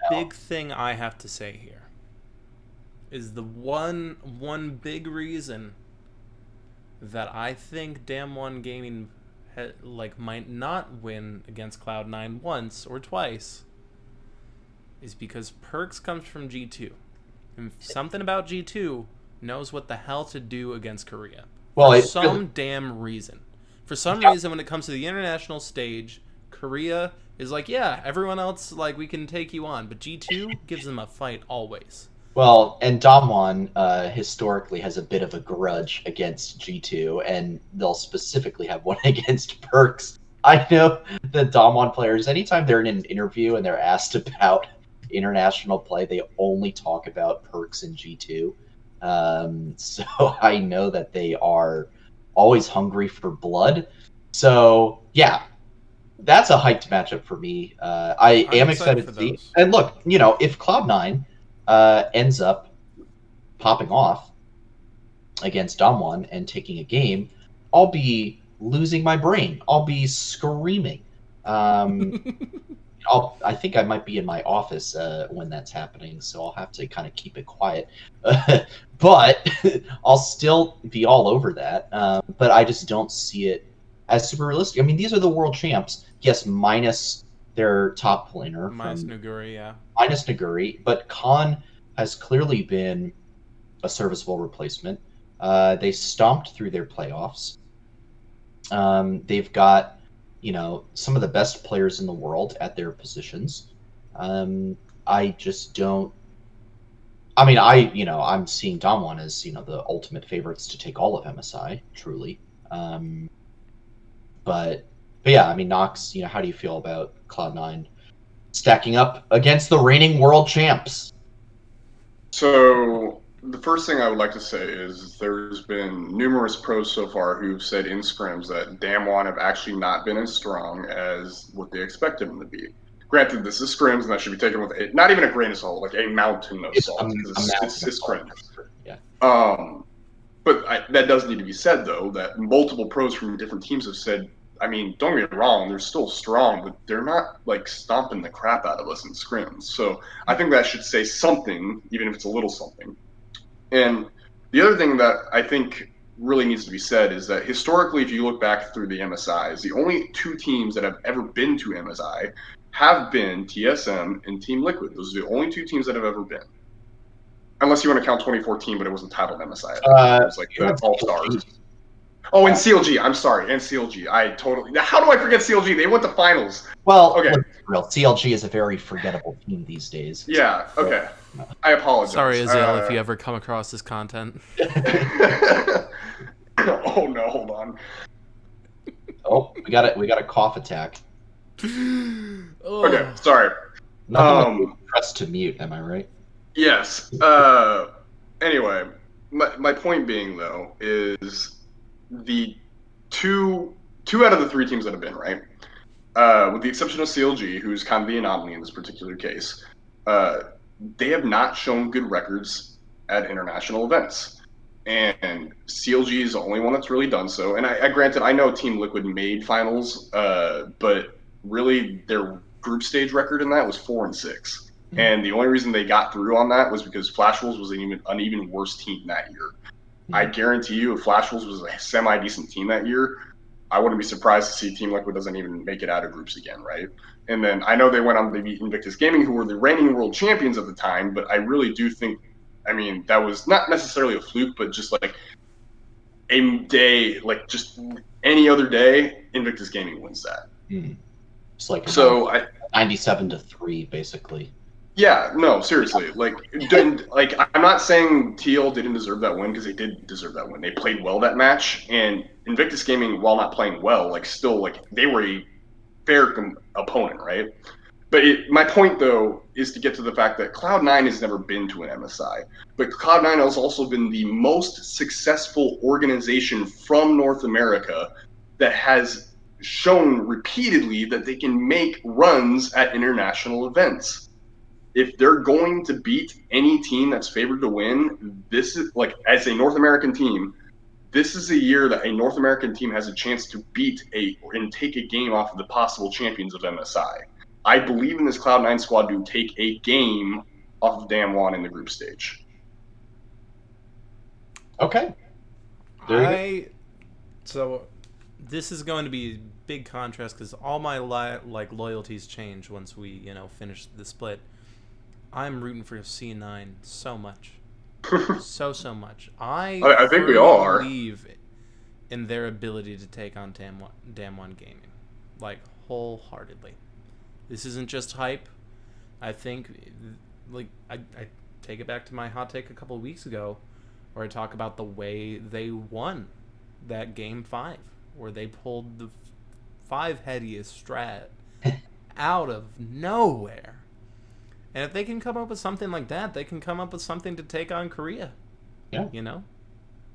big thing I have to say here is the one big reason that I think Dam1 Gaming might not win against Cloud9 once or twice is because Perks comes from G2. And something about G2 knows what the hell to do against Korea. For some damn reason. For some reason, when it comes to the international stage, Korea is everyone else, we can take you on. But G2 gives them a fight always. Well, and Dam1 historically has a bit of a grudge against G2, and they'll specifically have one against Perks. I know the Dam1 players, anytime they're in an interview and they're asked about international play, they only talk about Perks and G2. So I know that they are always hungry for blood. So, yeah, that's a hyped matchup for me. I am excited to see. And look, if Cloud9 ends up popping off against Dam1 and taking a game, I'll be losing my brain. I'll be screaming. I think I might be in my office when that's happening, so I'll have to kind of keep it quiet. But I'll still be all over that. But I just don't see it as super realistic. I mean, these are the world champs. Yes, minus their top laner Minus from Nuguri, yeah. minus Naguri, but Khan has clearly been a serviceable replacement. They stomped through their playoffs. They've got, some of the best players in the world at their positions. I just don't. I mean, I'm seeing Damwon as, the ultimate favorites to take all of MSI, truly. But yeah, I mean, Nox, how do you feel about Cloud9 stacking up against the reigning world champs? So the first thing I would like to say is there's been numerous pros so far who've said in scrims that Damwon have actually not been as strong as what they expected them to be. Granted, this is scrims, and that should be taken with not even a grain of salt, like a mountain of salt, because it's scrims. Yeah. But that does need to be said, though, that multiple pros from different teams have said, I mean, don't get me wrong, they're still strong, but they're not, like, stomping the crap out of us in scrims. So I think that should say something, even if it's a little something. And the other thing that I think really needs to be said is that historically, if you look back through the MSIs, the only two teams that have ever been to MSI have been TSM and Team Liquid. Those are the only two teams that have ever been. Unless you want to count 2014, but it wasn't titled MSI. It was like the All-Stars. Oh, and CLG. I'm sorry, and CLG. How do I forget CLG? They went to finals. Well, okay. Real CLG is a very forgettable team these days. Yeah. Okay. I apologize. Sorry, Azale, if you ever come across this content. Oh no! Hold on. Oh, we got a cough attack. Okay. Sorry. Press to mute. Am I right? Yes. Anyway, my point being though is the two out of the three teams that have been right, with the exception of CLG, who's kind of the anomaly in this particular case, they have not shown good records at international events, and CLG is the only one that's really done so. And granted, I know Team Liquid made finals, but really their group stage record in that was 4-6. And the only reason they got through on that was because Flash Wolves was an even worse team that year. I guarantee you, if Flash Wolves was a semi-decent team that year, I wouldn't be surprised to see Team Liquid doesn't even make it out of groups again, right? And then I know they went on to beat Invictus Gaming, who were the reigning world champions at the time, but I really do think, that was not necessarily a fluke, but just like a day, like just any other day, Invictus Gaming wins that. It's like 97-3, basically. Yeah, no, seriously. I'm not saying TL didn't deserve that win, because they did deserve that win. They played well that match, and Invictus Gaming, while not playing well, they were a fair opponent, right? But my point, though, is to get to the fact that Cloud9 has never been to an MSI, but Cloud9 has also been the most successful organization from North America that has shown repeatedly that they can make runs at international events. If they're going to beat any team that's favored to win, this is as a North American team, this is a year that a North American team has a chance to beat and take a game off of the possible champions of MSI. I believe in this Cloud9 squad to take a game off of Damwon in the group stage. Okay. So this is going to be a big contrast, because all my loyalties change once we finish the split. I'm rooting for C9 so much. so much. I think we all are. believe in their ability to take on Damwon Gaming. Wholeheartedly. This isn't just hype. I think, I take it back to my hot take a couple of weeks ago, where I talk about the way they won that Game 5, where they pulled the 5-headiest strat out of nowhere. And if they can come up with something like that, they can come up with something to take on Korea. Yeah.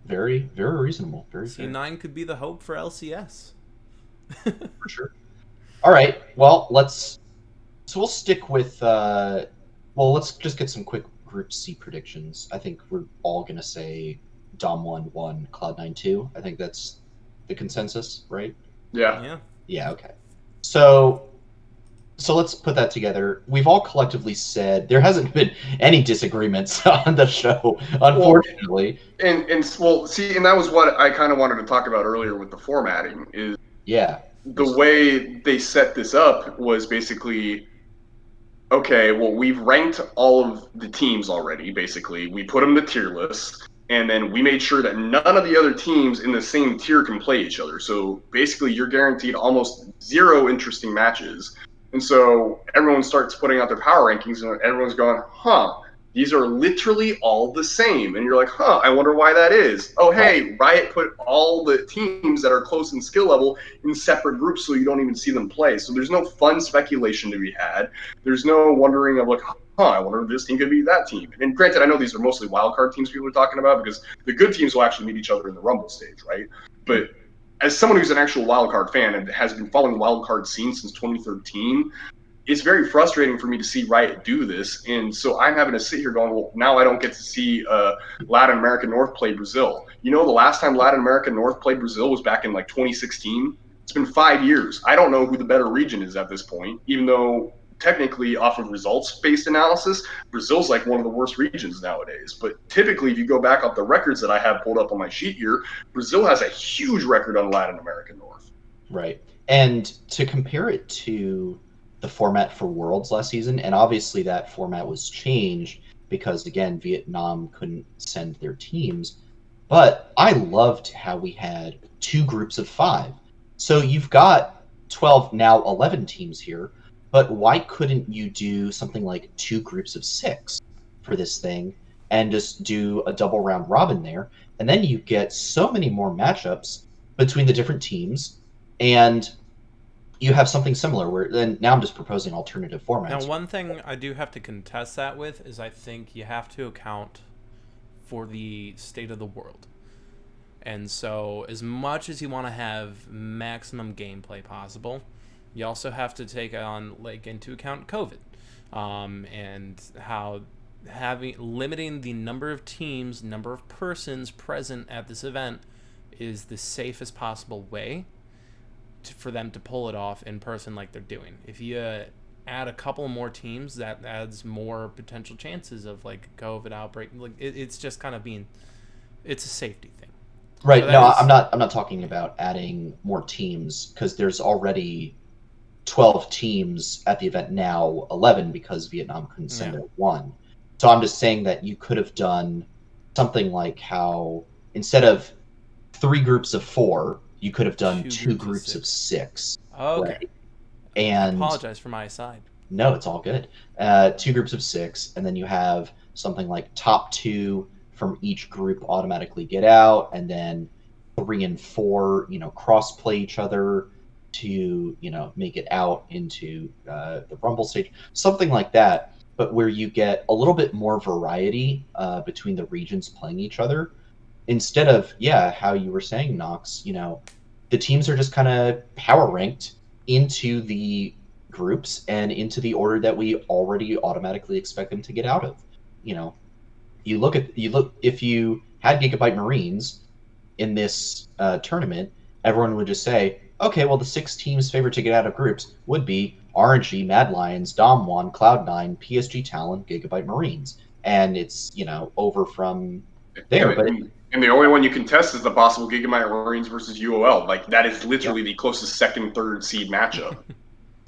Very, very reasonable. Very C9 could be the hope for LCS. For sure. All right. Well, we'll stick with, let's just get some quick Group C predictions. I think we're all going to say Dom 1, Cloud9 2. I think that's the consensus, right? Yeah. Yeah, okay. So let's put that together. We've all collectively said there hasn't been any disagreements on the show, unfortunately. And that was what I kind of wanted to talk about earlier with the formatting. the way they set this up was basically, okay, well, we've ranked all of the teams already, basically. We put them to tier lists, and then we made sure that none of the other teams in the same tier can play each other. So basically, you're guaranteed almost 0 interesting matches. And so everyone starts putting out their power rankings, and everyone's going, huh, these are literally all the same. And you're like, huh, I wonder why that is. Oh, hey, Riot put all the teams that are close in skill level in separate groups so you don't even see them play. So there's no fun speculation to be had. There's no wondering of like, I wonder if this team could beat that team. And granted, I know these are mostly wildcard teams people are talking about because the good teams will actually meet each other in the Rumble stage, right? But as someone who's an actual wildcard fan and has been following the wildcard scene since 2013, it's very frustrating for me to see Riot do this. And so I'm having to sit here going, well, now I don't get to see Latin America North play Brazil. You know, the last time Latin America North played Brazil was back in like 2016. It's been 5 years. I don't know who the better region is at this point, even though technically off of results-based analysis, Brazil's like one of the worst regions nowadays. But typically, if you go back up the records that I have pulled up on my sheet here, Brazil has a huge record on Latin America North. Right. And to compare it to the format for Worlds last season, and obviously that format was changed because, again, Vietnam couldn't send their teams, but I loved how we had 2 groups of 5. So you've got 12, now 11 teams here, but why couldn't you do something like 2 groups of 6 for this thing and just do a double round robin there? And then you get so many more matchups between the different teams, and you have something similar where then now I'm just proposing alternative formats. Now, one thing I do have to contest that with is I think you have to account for the state of the world. And so as much as you want to have maximum gameplay possible, you also have to take on into account COVID, and how limiting the number of teams, number of persons present at this event is the safest possible way for them to pull it off in person like they're doing. If you add a couple more teams, that adds more potential chances of like COVID outbreak. Like it's just kind of it's a safety thing. Right. So no, I'm not talking about adding more teams because there's already 12 teams at the event now, 11 because Vietnam couldn't send out 1. So I'm just saying that you could have done something like how instead of 3 groups of 4, you could have done 2 groups of 6. Okay. Right? And I apologize for my aside. No, it's all good. 2 groups of 6, and then you have something like top 2 from each group automatically get out, and then 3 and 4, cross play each other to, make it out into the Rumble stage, something like that. But where you get a little bit more variety between the regions playing each other, instead of how you were saying, Nox. The teams are just kind of power ranked into the groups and into the order that we already automatically expect them to get out of. You look if you had Gigabyte Marines in this tournament, everyone would just say, okay, well, the 6 teams favored to get out of groups would be RNG, Mad Lions, Dom1, Cloud9, PSG Talon, Gigabyte Marines, and it's over from there. And the only one you can test is the possible Gigabyte Marines versus UOL. Like that is literally the closest second, third seed matchup.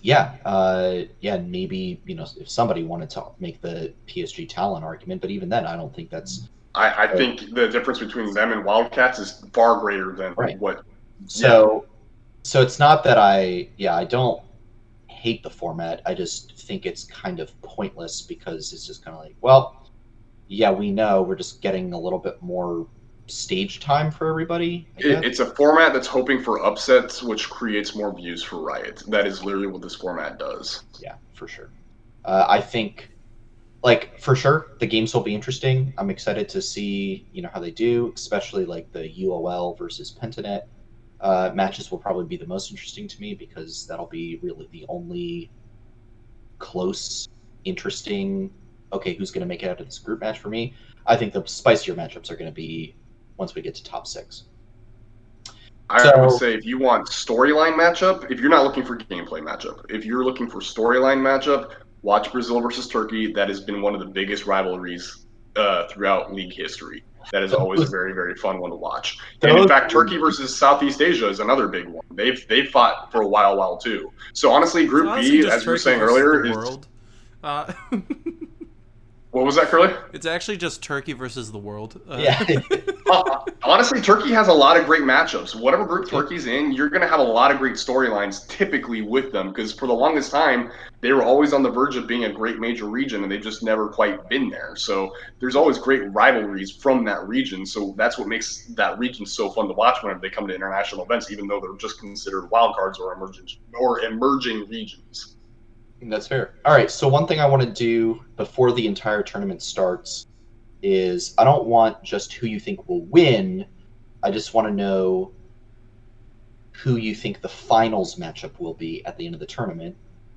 Maybe if somebody wanted to make the PSG Talon argument, but even then, I don't think that's. I think the difference between them and Wildcats is far greater than what. So it's not that I don't hate the format. I just think it's kind of pointless because it's just kind of like, well, we know we're just getting a little bit more stage time for everybody. It's a format that's hoping for upsets, which creates more views for Riot. That is literally what this format does. Yeah, for sure. I think, for sure, the games will be interesting. I'm excited to see, how they do, especially the UOL versus Pentanet matches will probably be the most interesting to me because that'll be really the only close, interesting, okay, who's going to make it out of this group match for me. I think the spicier matchups are going to be once we get to top 6. I would say if you want storyline matchup, if you're not looking for gameplay matchup, if you're looking for storyline matchup, watch Brazil versus Turkey. That has been one of the biggest rivalries throughout league history. That is always a very, very fun one to watch. And in Those- fact, Turkey versus Southeast Asia is another big one. They've fought for a while too. So honestly, It's Group honestly B, just as you were Turkey saying versus earlier, the is world. what was that, Curly? It's actually just Turkey versus the world. Yeah. Honestly, Turkey has a lot of great matchups. Whatever group Turkey's in, you're going to have a lot of great storylines typically with them because for the longest time, they were always on the verge of being a great major region and they've just never quite been there. So there's always great rivalries from that region. So that's what makes that region so fun to watch whenever they come to international events, even though they're just considered wild cards or emerging regions. That's fair. All right, so one thing I want to do before the entire tournament starts is I don't want just who you think will win. I just want to know who you think the finals matchup will be at the end of the tournament,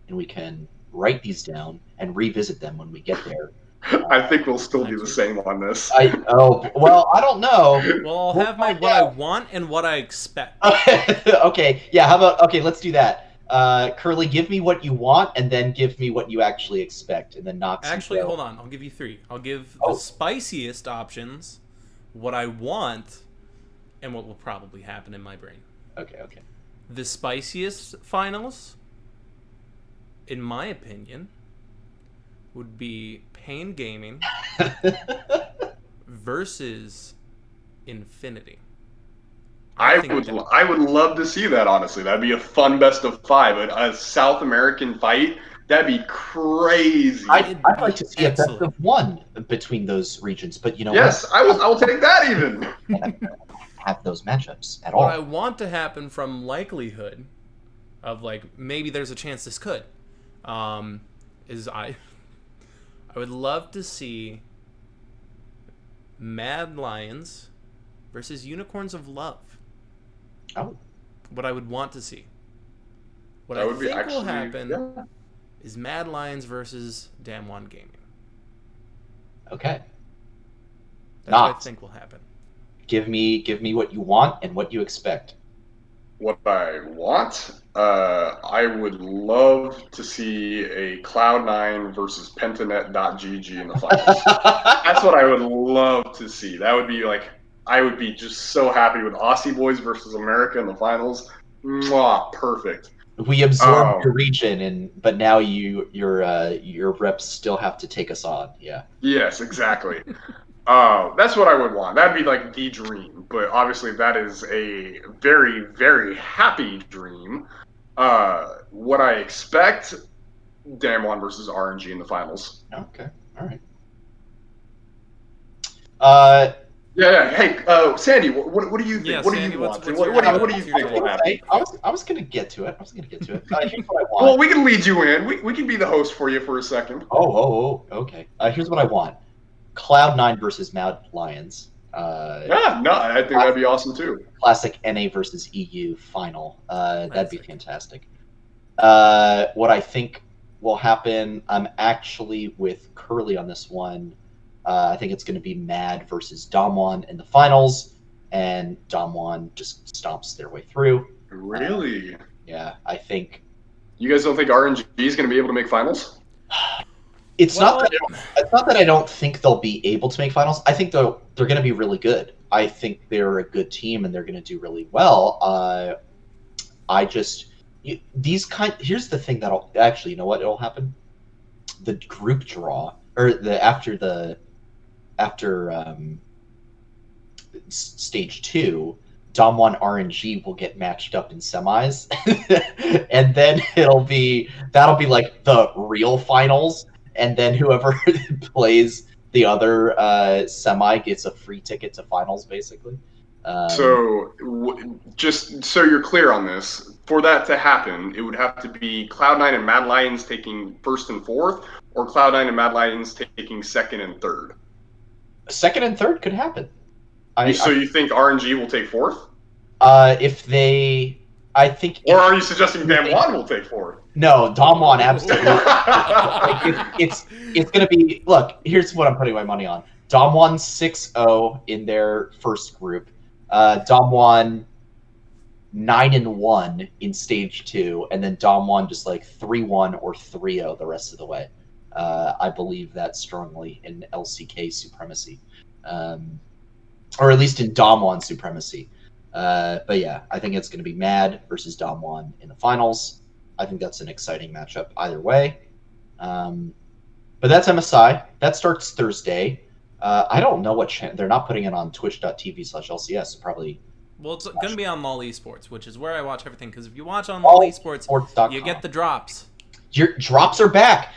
and we can write these down and revisit them when we get there. I think we'll still be the same on this. Well, I don't know. Well, I'll have my what I want and what I expect. Okay, yeah. How about let's do that. Curly, give me what you want, and then give me what you actually expect, and then Knox. Actually, hold on. I'll give you three. I'll give the spiciest options, what I want, and what will probably happen in my brain. Okay. The spiciest finals, in my opinion, would be Pain Gaming versus Infinity. I would love to see that, honestly. That'd be a fun best of five. A South American fight, that'd be crazy. I'd like to see a best of one between those regions, but you know yes, what? I will take that even. Have those matchups at all. What I want to happen from likelihood of like maybe there's a chance this could is I would love to see Mad Lions versus Unicorns of Love. Oh. What I would want to see. What that I would think be actually, will happen is Mad Lions versus Damwon Gaming. Okay. That's what I think will happen. Give me what you want and what you expect. What I want? I would love to see a Cloud9 versus Pentanet.gg in the finals. That's what I would love to see. That would be like, I would be just so happy with Aussie Boys versus America in the finals. Mwah, perfect. We absorbed your region, but now your reps still have to take us on. Yeah. Yes, exactly. That's what I would want. That'd be like the dream. But obviously, that is a very, very happy dream. What I expect: Damwon versus RNG in the finals. Okay. All right. Yeah. Hey, Sandy, what do you think? Yeah, what Sandy, do you want? what's What do you think will happen? I was gonna get to it. Here's what I want. Well, we can lead you in. We can be the host for you for a second. Okay. Here's what I want: Cloud9 versus Mad Lions. I think that'd be awesome too. Classic NA versus EU final. That'd be fantastic. What I think will happen, I'm actually with Curly on this one. I think it's going to be Mad versus Damwon in the finals, and Damwon just stomps their way through. Really? Yeah, I think. You guys don't think RNG is going to be able to make finals? It's not that I don't think they'll be able to make finals. I think they're going to be really good. I think they're a good team and they're going to do really well. Here's the thing that'll actually, you know what? It'll happen. The group draw or after stage 2, Damwon RNG will get matched up in semis, and then that'll be like the real finals. And then whoever plays the other semi gets a free ticket to finals, basically. Just so you're clear on this, for that to happen, it would have to be Cloud9 and Mad Lions taking first and fourth, or Cloud9 and Mad Lions taking second and third. Second and third could happen. You think RNG will take fourth? I think. Or are you suggesting Damwon will take fourth? No, Damwon absolutely. It's going to be. Look, here's what I'm putting my money on. Damwon 6-0 in their first group. Damwon 9-1 in stage 2, and then Damwon just like 3-1 or 3-0 the rest of the way. I believe that strongly in LCK supremacy. or at least in Damwon supremacy. But yeah, I think it's going to be Mad versus Damwon in the finals. I think that's an exciting matchup either way. But that's MSI. That starts Thursday. I don't know what they're not putting it on twitch.tv/LCS. So probably. Well, it's going to be on LoL Esports, which is where I watch everything. Because if you watch on LoL Esports, you get the drops. Your drops are back.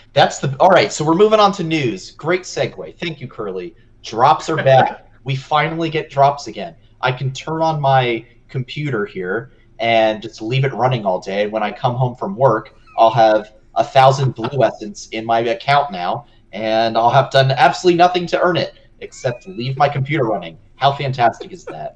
All right. So we're moving on to news. Great segue. Thank you, Curly. Drops are back. We finally get drops again. I can turn on my computer here and just leave it running all day. When I come home from work, I'll have 1,000 blue essence in my account now, and I'll have done absolutely nothing to earn it except leave my computer running. How fantastic is that?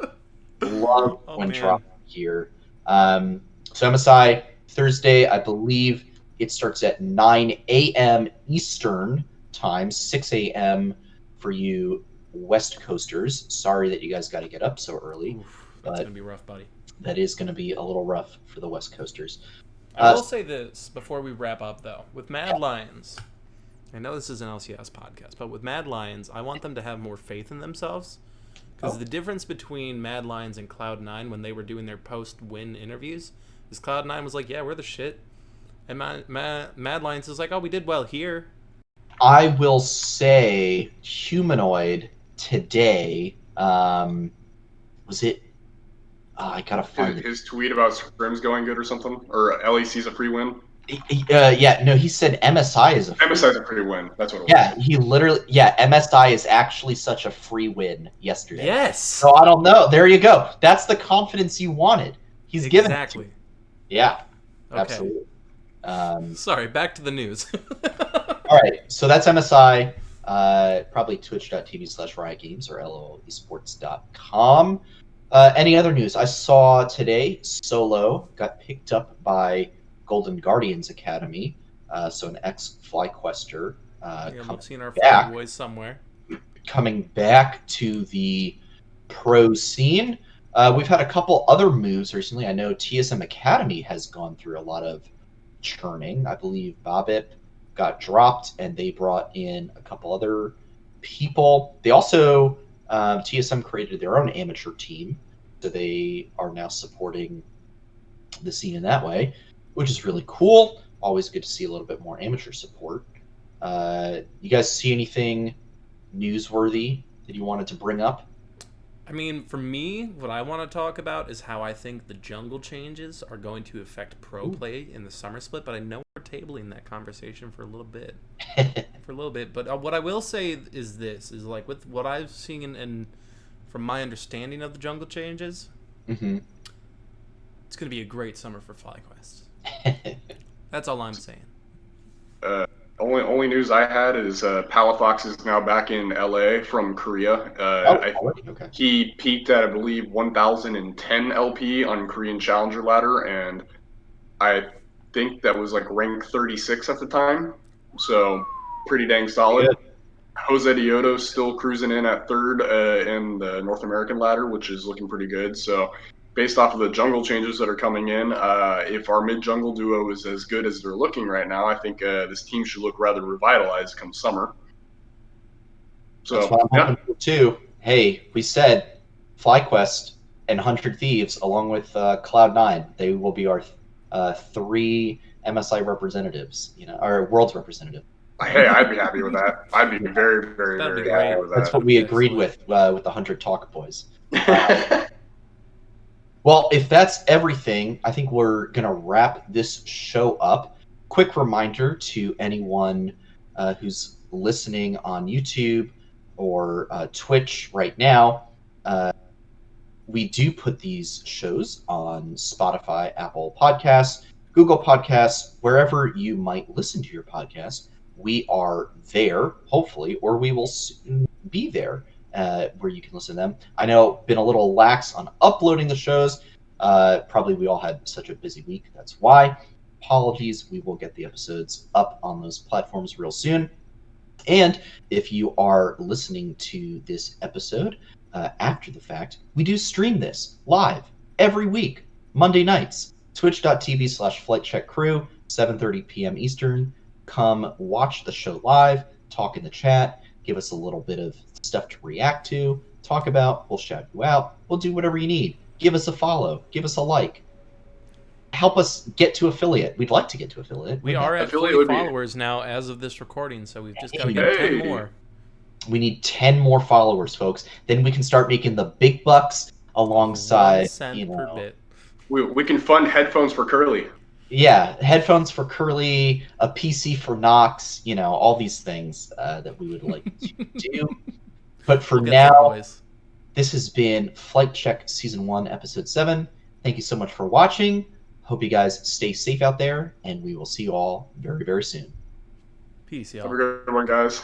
Love when drops here. So MSI Thursday, I believe it starts at 9 a.m. Eastern time, 6 a.m. for you West Coasters. Sorry that you guys got to get up so early. Oof, that's going to be rough, buddy. That is going to be a little rough for the West Coasters. I will say this before we wrap up, though. With Mad Lions, I know this is an LCS podcast, but with Mad Lions, I want them to have more faith in themselves. Because the difference between Mad Lions and Cloud9 when they were doing their post-win interviews is Cloud9 was like, yeah, we're the shit. And Mad Lions is like, oh, we did well here. I will say Humanoid today, was it? I gotta find his tweet about scrims going good or something, or LEC's a free win. Yeah, no, he said MSI is a free MSI is a free win. That's what it was. Yeah, he literally, MSI is actually such a free win yesterday. Yes. So I don't know. There you go. That's the confidence you wanted. He's given it to you. Yeah, okay. Absolutely. Sorry, back to the news. All right, so that's MSI. Probably twitch.tv/riotgames or lolesports.com. Any other news? I saw today Solo got picked up by Golden Guardians Academy, so an ex-FlyQuester. We've seen our Fly boys somewhere. Coming back to the pro scene. We've had a couple other moves recently. I know TSM Academy has gone through a lot of churning. I believe Bobip got dropped, and they brought in a couple other people. They also, TSM created their own amateur team, so they are now supporting the scene in that way, which is really cool. Always good to see a little bit more amateur support. You guys see anything newsworthy that you wanted to bring up? I mean, for me, what I want to talk about is how I think the jungle changes are going to affect pro play in the summer split, but I know we're tabling that conversation for a little bit. But what I will say is this, is like with what I've seen and from my understanding of the jungle changes, it's going to be a great summer for FlyQuest. That's all I'm saying. Only news I had is Palafox is now back in LA from Korea. Okay. He peaked at, I believe, 1,010 LP on Korean Challenger ladder, and I think that was like rank 36 at the time. So pretty dang solid. Good. Jose Dioto's still cruising in at third in the North American ladder, which is looking pretty good. So based off of the jungle changes that are coming in, if our mid-jungle duo is as good as they're looking right now, I think this team should look rather revitalized come summer. So, that's what I'm hoping for too. Hey, we said FlyQuest and 100 Thieves, along with Cloud9, they will be our 3 MSI representatives, our world's representative. Hey, I'd be happy with that. I'd be very, very, That'd very happy with that. That's what we agreed with the 100 Talk Boys. Well, if that's everything, I think we're going to wrap this show up. Quick reminder to anyone who's listening on YouTube or Twitch right now, we do put these shows on Spotify, Apple Podcasts, Google Podcasts, wherever you might listen to your podcast. We are there, hopefully, or we will soon be there. Where you can listen to them. I know been a little lax on uploading the shows. Probably we all had such a busy week. That's why. Apologies. We will get the episodes up on those platforms real soon. And if you are listening to this episode after the fact, we do stream this live every week, Monday nights, twitch.tv/FlightCheck Crew, 7:30 p.m. Eastern. Come watch the show live, talk in the chat, give us a little bit of stuff to react to, talk about, we'll shout you out. We'll do whatever you need. Give us a follow. Give us a like. Help us get to affiliate. We'd like to get to affiliate. We are at Affiliate 40 would be- followers now as of this recording, so we've just got to Hey. get 10 more. We need 10 more followers, folks. Then we can start making the big bucks alongside, 1 cent per bit. We can fund headphones for Curly. Yeah, headphones for Curly, a PC for Knox, all these things that we would like to do. But for We'll get some now, boys. this has been Flight Check Season 1, Episode 7. Thank you so much for watching. Hope you guys stay safe out there, and we will see you all very, very soon. Peace, y'all. Have a good one, guys.